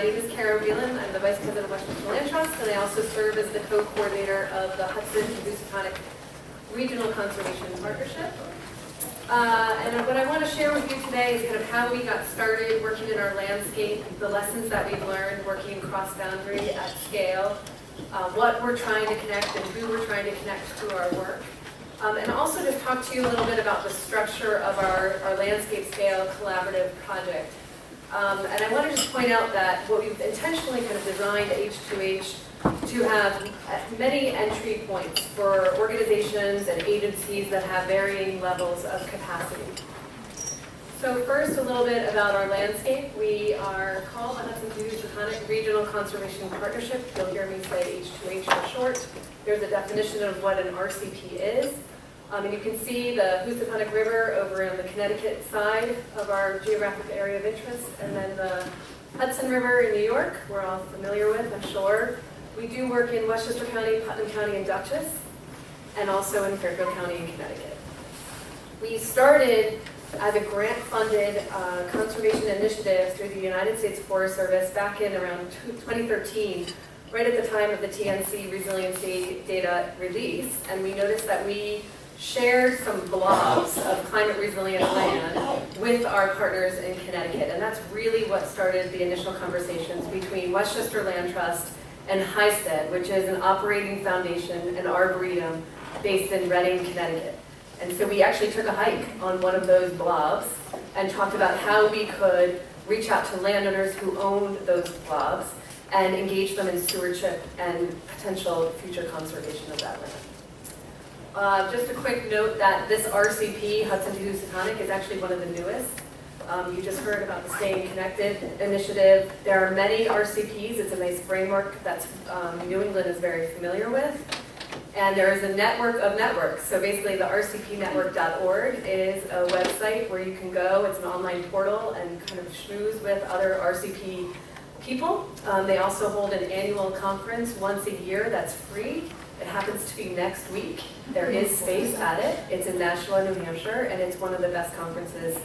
name is Whelan. I'm the Vice President of Westchester Land Trust, and I also serve as the co-coordinator of the Hudson and Housatonic Regional Conservation Partnership. And what I want to share with you today is kind of how we got started working in our landscape, the lessons that we've learned working cross-boundary at scale, what we're trying to connect and who we're trying to connect through our work. And also just talk to you a little bit about the structure of our landscape scale collaborative project. And I want to just point out that what we've intentionally kind of designed H2H to have many entry points for organizations and agencies that have varying levels of capacity. So first, a little bit about our landscape. We are called the Hudson and Housatonic Regional Conservation Partnership. You'll hear me say H2H for short. There's a definition of what an RCP is. And you can see the Housatonic River over on the Connecticut side of our geographic area of interest, and then the Hudson River in New York, we're all familiar with, I'm sure. We do work in Westchester County, Putnam County, and Dutchess, and also in Fairfield County in Connecticut. We started as a grant-funded conservation initiative through the United States Forest Service back in around 2013, right at the time of the TNC resiliency data release, and we noticed that we shared some blobs of climate resilient land with our partners in Connecticut, and that's really what started the initial conversations between Westchester Land Trust and Hudson, which is an operating foundation, an arboretum based in Reading, Connecticut. And so we actually took a hike on one of those blobs and talked about how we could reach out to landowners who owned those blobs and engage them in stewardship and potential future conservation of that land. Just a quick note that this RCP, Hudson to Housatonic, is actually one of the newest. You just heard about the Staying Connected initiative. There are many RCPs. It's a nice framework that New England is very familiar with. And there is a network of networks. So basically the rcpnetwork.org is a website where you can go. It's an online portal and kind of schmooze with other RCP people. They also hold an annual conference once a year that's free. It happens to be next week. There is space at it. It's in Nashua, New Hampshire, and it's one of the best conferences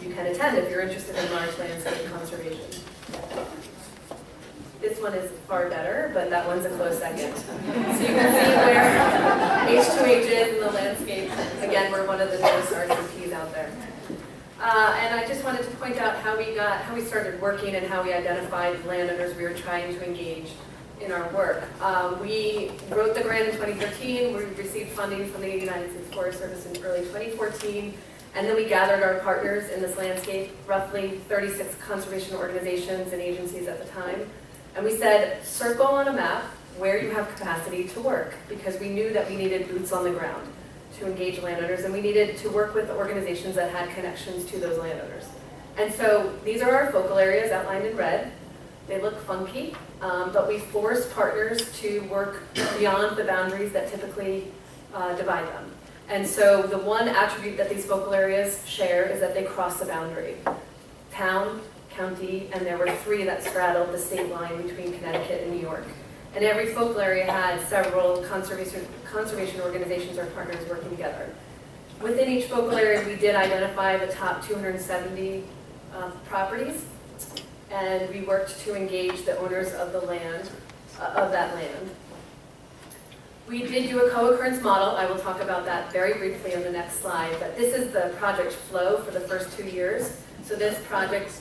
you can attend if you're interested in large landscape conservation. This one is far better, but that one's a close second. So you can see where H2H is in the landscape. Again, we're one of the newest RCPs out there. And I just wanted to point out how we started working and how we identified the landowners we were trying to engage in our work. We wrote the grant in 2013. We received funding from the United States Forest Service in early 2014. And then we gathered our partners in this landscape, roughly 36 conservation organizations and agencies at the time. And we said, circle on a map where you have capacity to work, because we knew that we needed boots on the ground to engage landowners, and we needed to work with organizations that had connections to those landowners. And so these are our focal areas outlined in red. They look funky, but we forced partners to work beyond the boundaries that typically divide them. And so the one attribute that these focal areas share is that they cross the boundary. Town, county, and there were 3 that straddled the state line between Connecticut and New York. And every focal area had several conservation organizations or partners working together. Within each focal area, we did identify the top 270 properties, and we worked to engage the owners of the land, of that land. We did do a co-occurrence model. I will talk about that very briefly on the next slide, but this is the project flow for the first 2 years. So this project,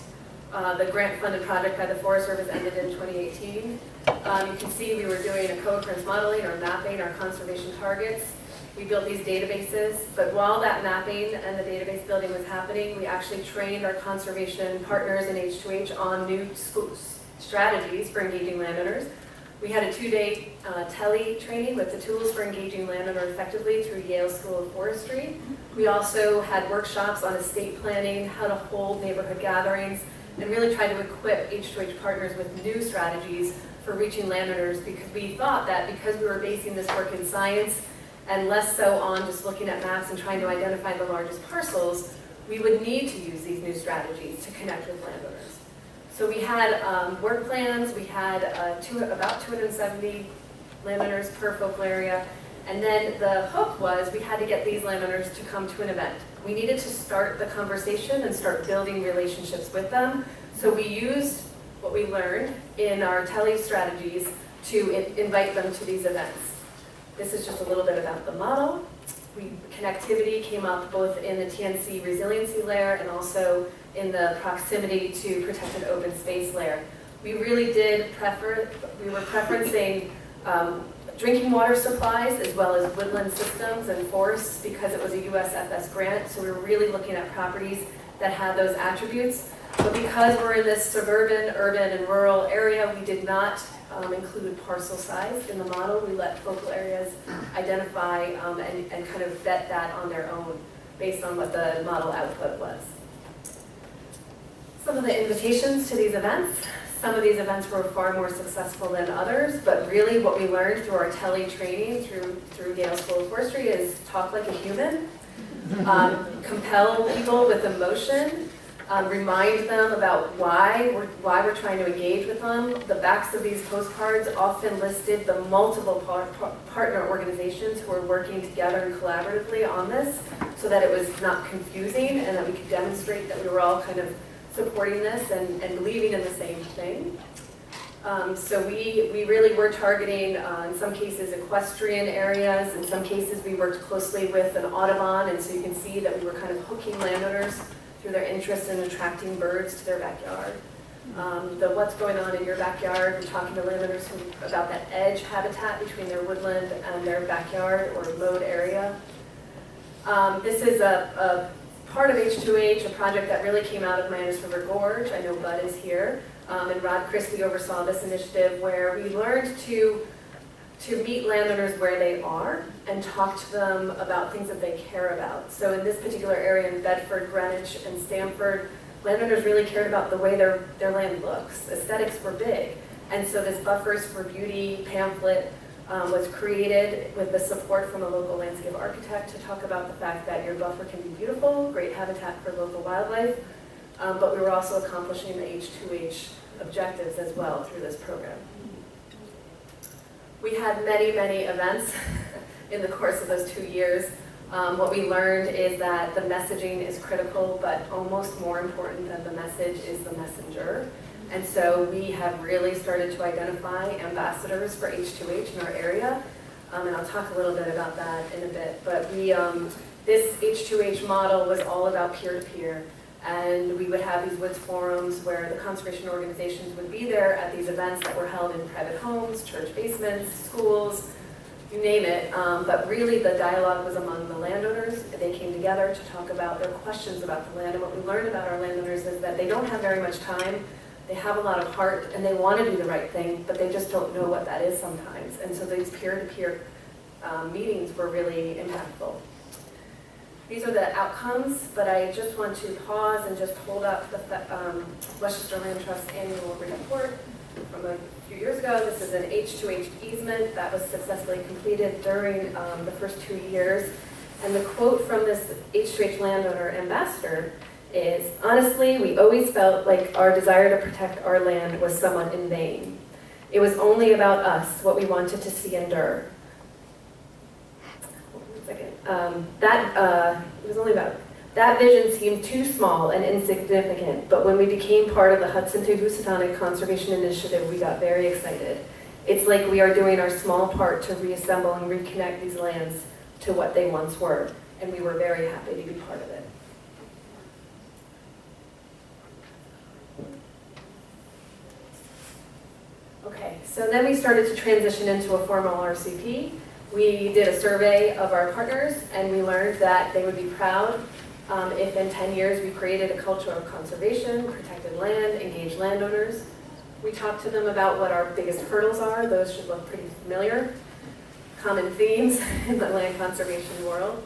the grant-funded project by the Forest Service, ended in 2018. You can see we were doing a co-occurrence modeling or mapping our conservation targets. We built these databases, but while that mapping and the database building was happening, we actually trained our conservation partners in H2H on new strategies for engaging landowners. We had a 2-day tele-training with the tools for engaging landowner effectively through Yale School of Forestry. We also had workshops on estate planning, how to hold neighborhood gatherings, and really tried to equip H2H partners with new strategies for reaching landowners, because we thought that because we were basing this work in science and less so on just looking at maps and trying to identify the largest parcels, we would need to use these new strategies to connect with landowners. So we had work plans, we had about 270 landowners per focal area, and then the hook was we had to get these landowners to come to an event. We needed to start the conversation and start building relationships with them. So we used what we learned in our tele strategies to invite them to these events. This is just a little bit about the model. Connectivity came up both in the TNC resiliency layer and also in the proximity to protected open space layer. We really did we were preferencing drinking water supplies as well as woodland systems and forests because it was a USFS grant, so we were really looking at properties that had those attributes. But because we're in this suburban, urban, and rural area, we did not include parcel size in the model. We let focal areas identify and kind of vet that on their own based on what the model output was. Some of the invitations to these events. Some of these events were far more successful than others, but really what we learned through our tele training through Yale School of Forestry is talk like a human, compel people with emotion, remind them about why we're trying to engage with them. The backs of these postcards often listed the multiple partner organizations who are working together and collaboratively on this so that it was not confusing and that we could demonstrate that we were all kind of supporting this and believing in the same thing. So we really were targeting, in some cases, equestrian areas. In some cases, we worked closely with an Audubon, and so you can see that we were kind of hooking landowners through their interest in attracting birds to their backyard. The what's going on in your backyard, we're talking to landowners about that edge habitat between their woodland and their backyard or mowed area. This is a part of H2H, a project that really came out of Manus River Gorge. I know Bud is here. And Rod Christie oversaw this initiative where we learned to meet landowners where they are and talk to them about things that they care about. So in this particular area in Bedford, Greenwich, and Stamford, landowners really cared about the way their land looks. Aesthetics were big. And so this Buffers for Beauty pamphlet was created with the support from a local landscape architect to talk about the fact that your buffer can be beautiful, great habitat for local wildlife, but we were also accomplishing the H2H objectives as well through this program. We had many, many events in the course of those 2 years. What we learned is that the messaging is critical, but almost more important than the message is the messenger. And so we have really started to identify ambassadors for H2H in our area, and I'll talk a little bit about that in a bit. But this H2H model was all about peer-to-peer, and we would have these woods forums where the conservation organizations would be there at these events that were held in private homes, church basements, schools, you name it. But really the dialogue was among the landowners. They came together to talk about their questions about the land, and what we learned about our landowners is that they don't have very much time. They have a lot of heart and they want to do the right thing, but they just don't know what that is sometimes. And so these peer-to-peer meetings were really impactful. These are the outcomes, but I just want to pause and just hold up the Westchester Land Trust annual report from a few years ago. This is an H2H easement that was successfully completed during the first 2 years. And the quote from this H2H landowner ambassador is, honestly, we always felt like our desire to protect our land was somewhat in vain. It was only about us, what we wanted to see endure. It was only about that vision seemed too small and insignificant, but when we became part of the Hudson to Housatonic Conservation Initiative, we got very excited. It's like we are doing our small part to reassemble and reconnect these lands to what they once were, and we were very happy to be part of it. Okay, so then we started to transition into a formal RCP. We did a survey of our partners, and we learned that they would be proud if in 10 years we created a culture of conservation, protected land, engaged landowners. We talked to them about what our biggest hurdles are. Those should look pretty familiar. Common themes in the land conservation world.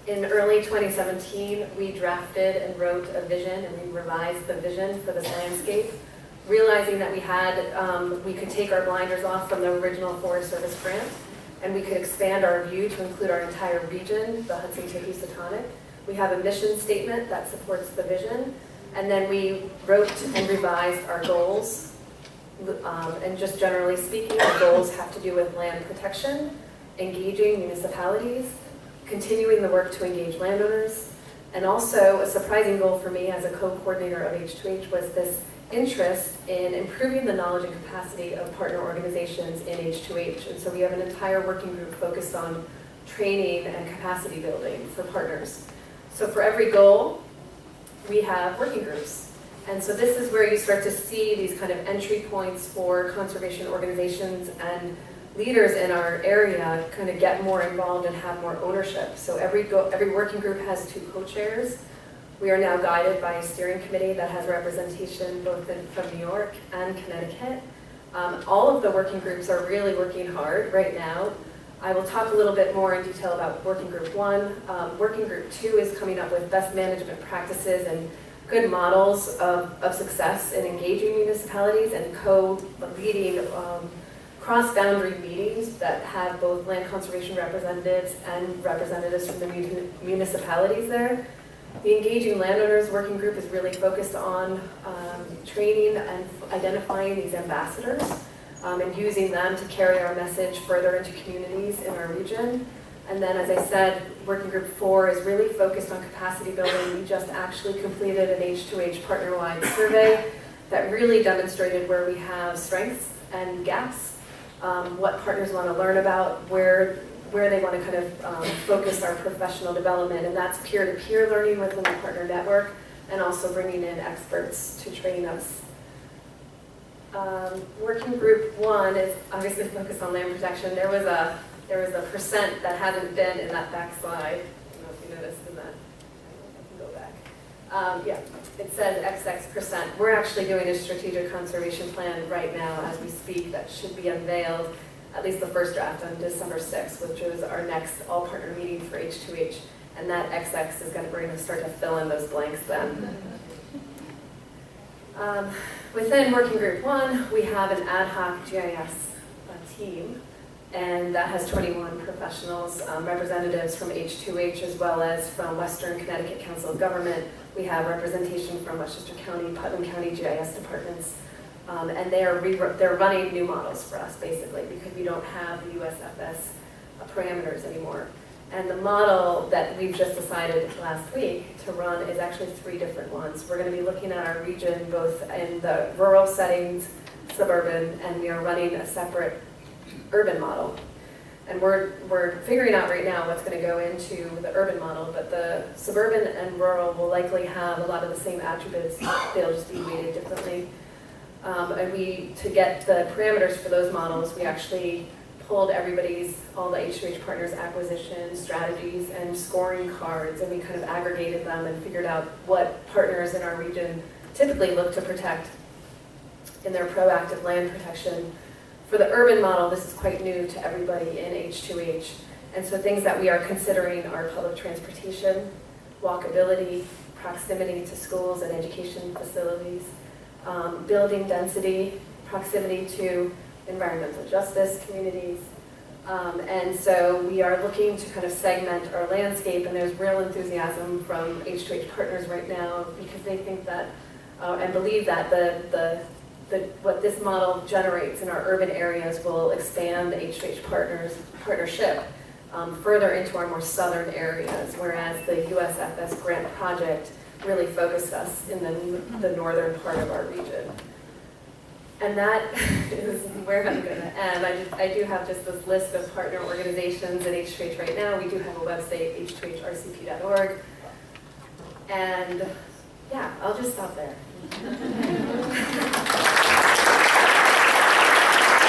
In early 2017, we drafted and wrote a vision, and we revised the vision for this landscape, realizing that we could take our blinders off from the original Forest Service grant, and we could expand our view to include our entire region, the Hudson to Housatonic. We have a mission statement that supports the vision, and then we wrote and revised our goals. And just generally speaking, our goals have to do with land protection, engaging municipalities, continuing the work to engage landowners, and also a surprising goal for me as a co-coordinator of H2H was this interest in improving the knowledge and capacity of partner organizations in H2H. And so we have an entire working group focused on training and capacity building for partners. So for every goal, we have working groups. And so this is where you start to see these kind of entry points for conservation organizations and leaders in our area kind of get more involved and have more ownership. So every working group has 2 co-chairs. We are now guided by a steering committee that has representation both from New York and Connecticut. All of the working groups are really working hard right now. I will talk a little bit more in detail about Working Group 1. Working Group 2 is coming up with best management practices and good models of success in engaging municipalities and co-leading cross-boundary meetings that have both land conservation representatives and representatives from the municipalities there. The Engaging Landowners Working Group is really focused on training and identifying these ambassadors and using them to carry our message further into communities in our region. And then, as I said, Working Group 4 is really focused on capacity building. We just actually completed an H2H partner-wide survey that really demonstrated where we have strengths and gaps, what partners want to learn about, where they want to kind of focus our professional development, and that's peer-to-peer learning within the partner network, and also bringing in experts to train us. Working Group 1 is obviously focused on land protection. There was a percent that hasn't been in that back slide. I don't know if you noticed in that. I can go back. Yeah, it says XX%. We're actually doing a strategic conservation plan right now as we speak that should be unveiled, at least the first draft, on December 6th, which is our next all-partner meeting for H2H. And that XX is we're going to start to fill in those blanks then. Within Working Group 1, we have an ad hoc GIS team, and that has 21 professionals, representatives from H2H as well as from Western Connecticut Council of Government. We have representation from Westchester County, Putnam County GIS departments. And they're running new models for us, basically, because we don't have the USFS parameters anymore. And the model that we've just decided last week to run is actually 3 different ones. We're going to be looking at our region both in the rural settings, suburban, and we are running a separate urban model. And we're figuring out right now what's going to go into the urban model, but the suburban and rural will likely have a lot of the same attributes. They'll just be weighted differently. And to get the parameters for those models, we actually pulled all the H2H partners' acquisition strategies and scoring cards, and we kind of aggregated them and figured out what partners in our region typically look to protect in their proactive land protection. For the urban model, this is quite new to everybody in H2H, and so things that we are considering are public transportation, walkability, proximity to schools and education facilities, building density, proximity to environmental justice communities. And so we are looking to kind of segment our landscape, and there's real enthusiasm from H2H partners right now because they think that and believe that what this model generates in our urban areas will expand the H2H partnership further into our more southern areas, whereas the USFS grant project really focused us in the northern part of our region. And that is where I'm going to end. I do have just this list of partner organizations at H2H right now. We do have a website, h2hrcp.org. And yeah, I'll just stop there.